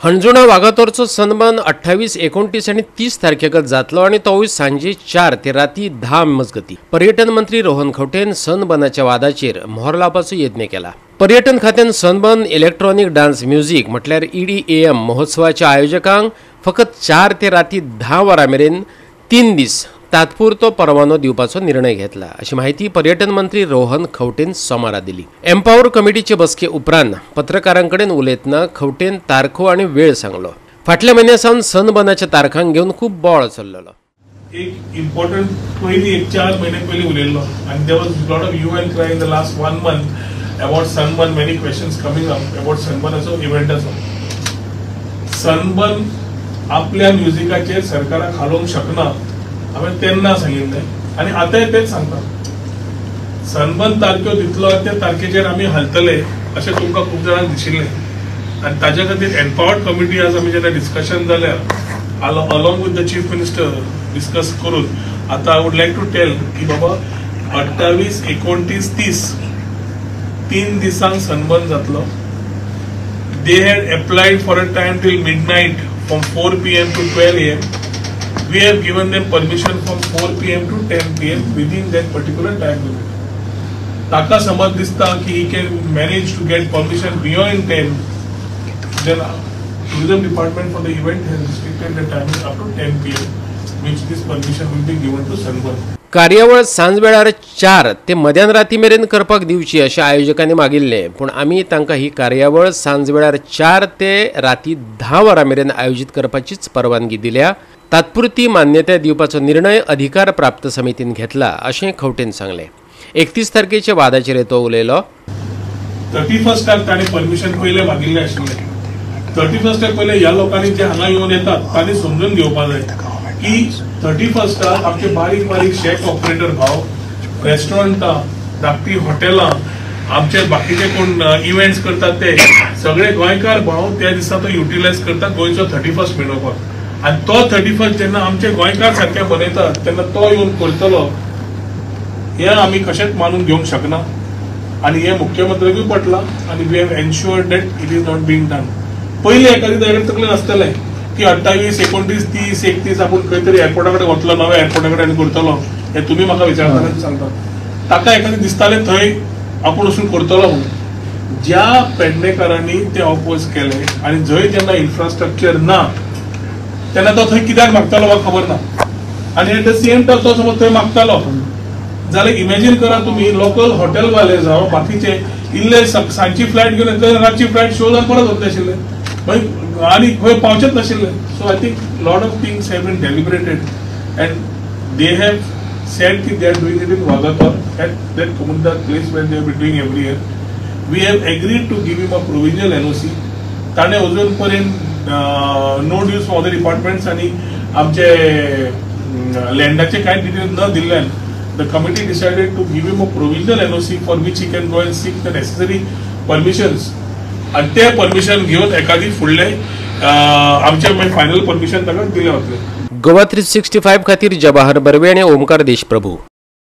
हणजुणा वागातोरचो सन्मान 28, 29 आणि 30 तारखेक जातलो आणि तोय सांजे 4 ते राती 10 मजगती। पर्यटन मंत्री रोहन खंवटेन सनबर्नाच्या वादाचेर मोहर लावपाचो यत्न केला। पर्यटन खात्यान सनबर्न इलेक्ट्रॉनिक डान्स म्युझिक म्हटल्यार EDAM महोत्सवाच्या आयोजकांक फकत 4 ते राती 10 वरां मेरेन 3 दीस तात्पुरतो परवानो दिवपाचो निर्णय घेतला, अशी माहिती पर्यटन मंत्री रोहन खंवटेन सोमारा दिली। एम्पावर कमिटीचे बसके उपरांत पत्रकारांकडेन उलयतना खंवटेन तारखो आणि वेळ सांगलो। फाटल्या म्हयन्यासावन सनबर्नाच्या तारखांक घेवन खूब बोळ चल्ललो। एक इम्पॉर्टंट पयली 4 महिने पयली उलयल्लो and there was a lot of hue and cry in the last 1 month about Sunburn, many questions coming up about Sunburn as an event as Sunburn आपल्या म्युझिकाचेर सरकाराक हालोवंक शकना हांवें तेन्ना सांगिल्लें आणि आतांय तेच सांगता। सनबर्न तारख्यो दितलो त्या तारखेचेर आमी हालतले अशें तुमकां खूब जाणांक दिशिल्लें आणि ताज्या खातीर एम्पावर्ड कमिटी आज आमी जेन्ना डिस्कशन जाल्यार along with the chief minister discuss करून आता I would like to tell की बाबा 28, 29, 30 3 दिसांक सनबर्न जातलो। They had applied for a time till midnight from 4 PM to 12 AM. We have given them permission from 4 PM to 10 PM within that particular time limit. Taka samaj dista ki he can manage to get permission beyond 10. Then tourism department for the event has restricted the timing up to 10 PM, which this permission will be given to Sunburn. कार्यावळ सांज वेळार 4 ते मध्यान राती मेरेन करपाक दिवची अशें आयोजकांनी मागिल्ले, पूण आमी तांकां ही कार्यावळ सांज वेळार 4 ते राती 10 वरां मेरेन आयोजीत करपाचीच परवानगी दिल्या। तात्पुरती मान्यताय दिवपाचो निर्णय अधिकार प्राप्त समितीन घेतला अशें खंवटेन सांगले। 31 तारखेच्या वादाचेर तो उलयलो। 31 ताणी परमिशन पयले मागिल्ले आशिल्ले। 31 पयले ह्या लोकांनी जे हांगा येवन येतात तांणी समजून घेवपाक जाय की 31 आमचे बारीक बारीक शेक ऑपरेटर भाव, रेस्टॉरंटां, धाकटी हॉटेलां, आमचे बाकीचे कोण इव्हेंट्स करतात ते सगळे गोंयकार भाव त्या दिसा तो युटिलायज करतात गोंयचो 31 मिणोवपाक। आणि तो 31 जेन्ना आमचे गोंयकार सारखे मनयतात तेन्ना तो येवन करतलो हे आमी कशेंच मानून घेवंक शकना आणि हे मुख्यमंत्र्याकूय पटला आणि we have ensured that it is not being done. पयलीं एखादी तकलेन आसतलें की 28, 29, 30, 31 आपूण खंय तरी एअरपोर्टा कडेन वतलो, नव्या एअरपोर्टा कडेन करतलो, हे तुमी म्हाका विचारतना सांगतात। ताका एखादें दिसतालें थंय आपूण वचून करतलो म्हणून। ज्या पेडणेकारांनी ते ऑपोज केले आणि जंय जेन्ना इन्फ्रास्ट्रक्चर ना तेन्ना तो थंय कित्याक मागतालो म्हाका खबर ना आणि एट द सेम टायम तो समज थंय मागतालो जाल्यार इमॅजिन करा तुम्ही लोकल हॉटेलवाले जावं बाकीचे इल्ले सांजची फ्लायट घेवन येतले, रातची फ्लायट शो जावन परत वतले आशिल्ले आणि खंय पावचेच नाशिल्ले। So I think lot of things have been deliberated and they have said की they are doing it in Vagator at that community place where they are be doing every year. We have agreed to give him a provisional NOC। ताणें अजून पर्यंत no dues from other departments आणि आमचे लँडाचे कांय details न दिल्ल्यान the committee decided to give him a provisional NOC for which he can go and sick the necessary permissions आणि ते परमिशन घेवन एखादी फुडले आमचे फायनल परमिशन ताका दिले वतले। गोवा 365 खातीर जवाहर बर्वे आणि ओमकार देशप्रभू।